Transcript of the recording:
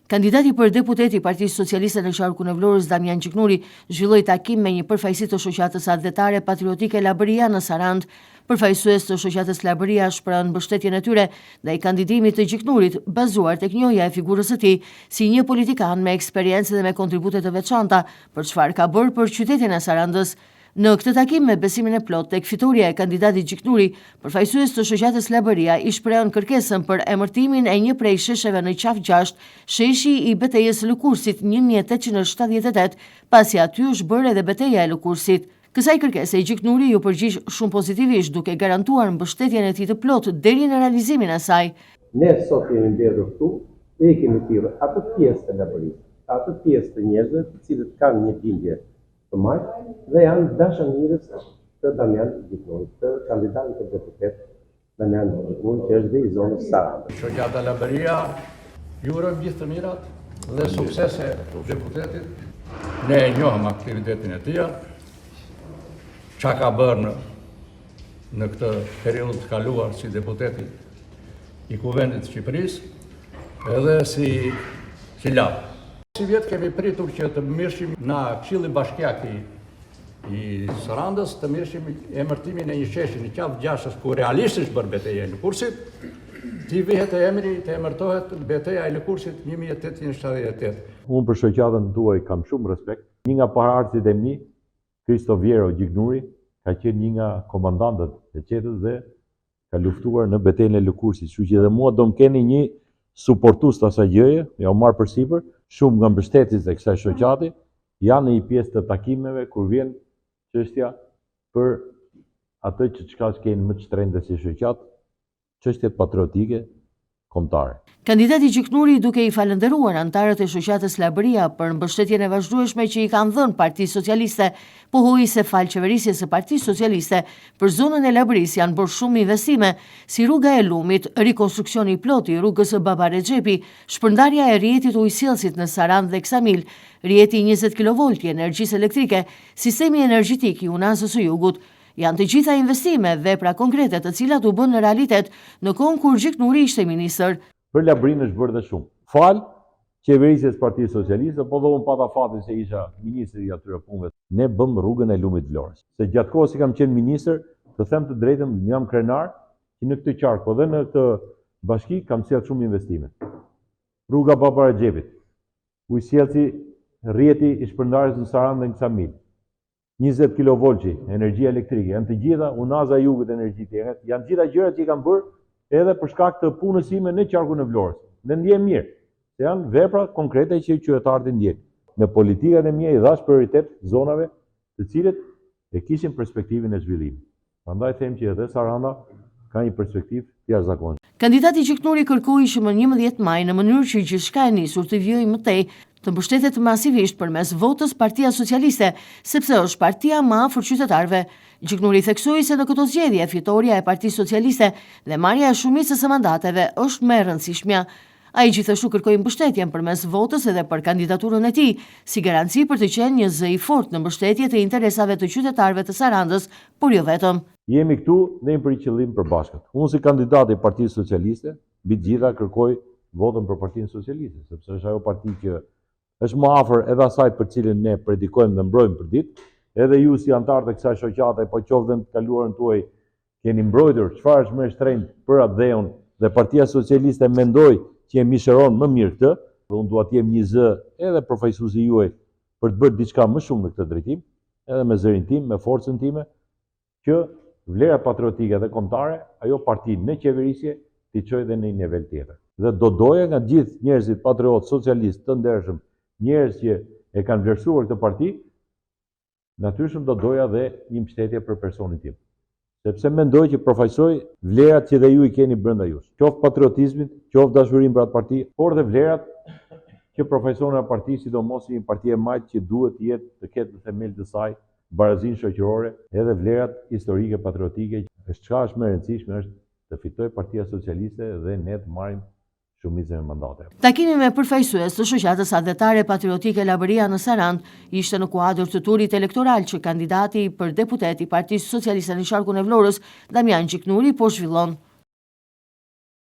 Kandidati për deputet i Partisë Socialiste në Sharkun e Vlorës, Damian Gjiknuri, zhvilloi takim me një përfaqësi të shoqatës adhetare patriotike Labëria në Sarandë. Përfaqësues të shoqatës Labëria shprehën mbështetjen e tyre ndaj kandidimit të Gjiknurit, bazuar tek njohja e figurës së tij si një politikan me eksperiencë dhe me kontribute të veçanta për çfarë ka bërë për qytetin e Sarandës. Në këtë takim me besimin e plot tek fitoria e kandidatit Gjiknuri, përfaqësues të shoqatës Labëria i shprehën kërkesën për emërtimin e një prej shesheve në qafë 6, sheshi i betejës së Lëkurësit 1878, pasi aty është bërë edhe beteja e Lëkurësit. Kësaj kërkese i Gjiknuri ju përgjigj shumë pozitivisht, duke garantuar mbështetjen e tij të plot deri në realizimin e saj. Ne sot jemi mbledhur këtu dhe kemi thirrur atë pjesë të Labërisë, atë pjesë të njerëzve të cilët kanë një bindje të majtë dhe janë dashamirës të Damian Gjiknurit, të kandidatit për deputet Damian Gjiknurit, që është dhe i zonës Sarandës. Shoqata Labëria ju urojmë gjithë të mirat dhe suksese deputetit. Ne e njohëm aktivitetin e tij, çka ka bërë në këtë periudhë të kaluar si deputeti i Kuvendit të Shqipërisë, edhe si lab. Si vjetë kemi pritur që të mirëshim në Këshillin Bashkiak i Sarandës, të mirëshim emërtimin e një sheshi në qafë 6, ku realistisht bërë beteja e Lëkurësit, t'i vihet e emri të emërtohet beteja e Lëkurësit 1878. Unë për shoqatën tuaj kam shumë respekt. Një nga paraardhësit e mi, Kristoviero Gjiknuri, ka qenë një nga komandantët e qetës dhe ka luftuar në betejën e Lëkurësit. Kështu që edhe mua do më keni një suportues të asaj gjëje, ja u marr përsipër, shumë nga mbështetësit e kësaj shoqati janë në një pjesë të takimeve kur vjen çështja për atë që çka kemi më të shtrenjtë si shoqat, çështjet patriotike kombëtare. Kandidati Gjiknuri, duke i falënderuar anëtarët e shoqatës Labëria për mbështetjen e vazhdueshme që i kanë dhënë Partisë Socialiste, pohoi se fal qeverisjes së Partisë Socialiste për zonën e Labërisë janë bërë shumë investime, si rruga e Lumit, rikonstruksioni i ploti i rrugës së Baba Rexhepi, shpërndarja e rrjetit ujësillësit në Sarandë dhe Ksamil, rrjeti 20 kV i energjisë elektrike, sistemi energjetik i Unazës së Jugut. Janë të gjitha investime, vepra konkrete të cilat u bën në realitet në kohën kur Gjiknuri ishte ministër. Për Labërinë është bërë dhe shumë. Fal qeverisjes Partisë Socialiste, po dhe unë pata fatin se isha ministri i atyre punëve. Ne bëm rrugën e Lumit Vlorës. Se gjatë kohës që kam qenë ministër, të them të drejtën, jam krenar që në këtë qark, po dhe në këtë bashki kam sjellë shumë investime. Rruga Baba Rexhepit, ujësillësi rrjeti i shpërndarjes në Sarandë dhe në Ksamil, 20 kV energji elektrike, janë të gjitha Unaza Jugut energji tjetër, janë gjitha gjërat që i kanë bërë edhe për shkak të punës sime në qarkun e Vlorës. Ne ndjem mirë, se janë vepra konkrete që qytetarët ndjejnë. Në politikat e mia i dhash prioritet zonave të cilët e kishin perspektivin e zhvillimit. Prandaj them që edhe Saranda ka një perspektivë të jashtëzakonshme. Kandidati Gjiknuri kërkoi që më 11 maj në mënyrë që gjithçka e nisur të vijojë më tej, të mbështetet masivisht përmes votës Partia Socialiste, sepse është partia më afër qytetarëve. Gjiknuri theksoi se në këto zgjedhje fitoria e Partisë Socialiste dhe marrja e shumicës së mandateve është më e rëndësishmja. Ai gjithashtu kërkoi mbështetjen përmes votës edhe për kandidaturën e tij, si garanci për të qenë një zë i fortë në mbështetje të interesave të qytetarëve të Sarandës, por jo vetëm. Jemi këtu ne për një qëllim përbashkët. Unë si kandidat i Partisë Socialiste, mbi të gjitha kërkoj votën për Partinë Socialiste, sepse është ajo parti që është më afër edhe asaj për cilën ne predikojmë dhe mbrojmë për ditë, edhe ju si anëtar të kësaj shoqate, po qoftë në të kaluarën tuaj keni mbrojtur çfarë është më e shtrenjtë për atë dheun dhe Partia Socialiste mendoj që e mishëron më mirë këtë, dhe unë dua të jem një zë edhe përfaqësuesi juaj për të bërë diçka më shumë në këtë drejtim, edhe me zërin tim, me forcën time, që vlera patriotike dhe kombëtare, ajo parti në qeverisje t'i çojë edhe në një nivel tjetër. Dhe do doja nga gjithë njerëzit patriotë, socialistë, të ndershëm, njerëz që e kanë vlerësuar këtë parti, natyrisht do doja dhe një mbështetje për personin tim. Sepse mendoj që përfaqësoj vlerat që dhe ju i keni brenda jush. Qoftë patriotizmit, qoftë dashurinë për atë parti, por dhe vlerat që përfaqësojnë atë parti, sidomos një parti e majtë që duhet të ketë në themel të saj barazinë shoqërore, edhe vlerat historike patriotike. Çka është më e rëndësishme është të fitojë Partia Socialiste dhe ne të marrim shumicën e mandateve. Takimi me përfaqësues të shoqatës adhetare patriotike Labëria në Sarandë ishte në kuadër të turit elektoral që kandidati për deputet i Partisë Socialiste në Sharkun e Vlorës, Damian Gjiknuri, po zhvillon.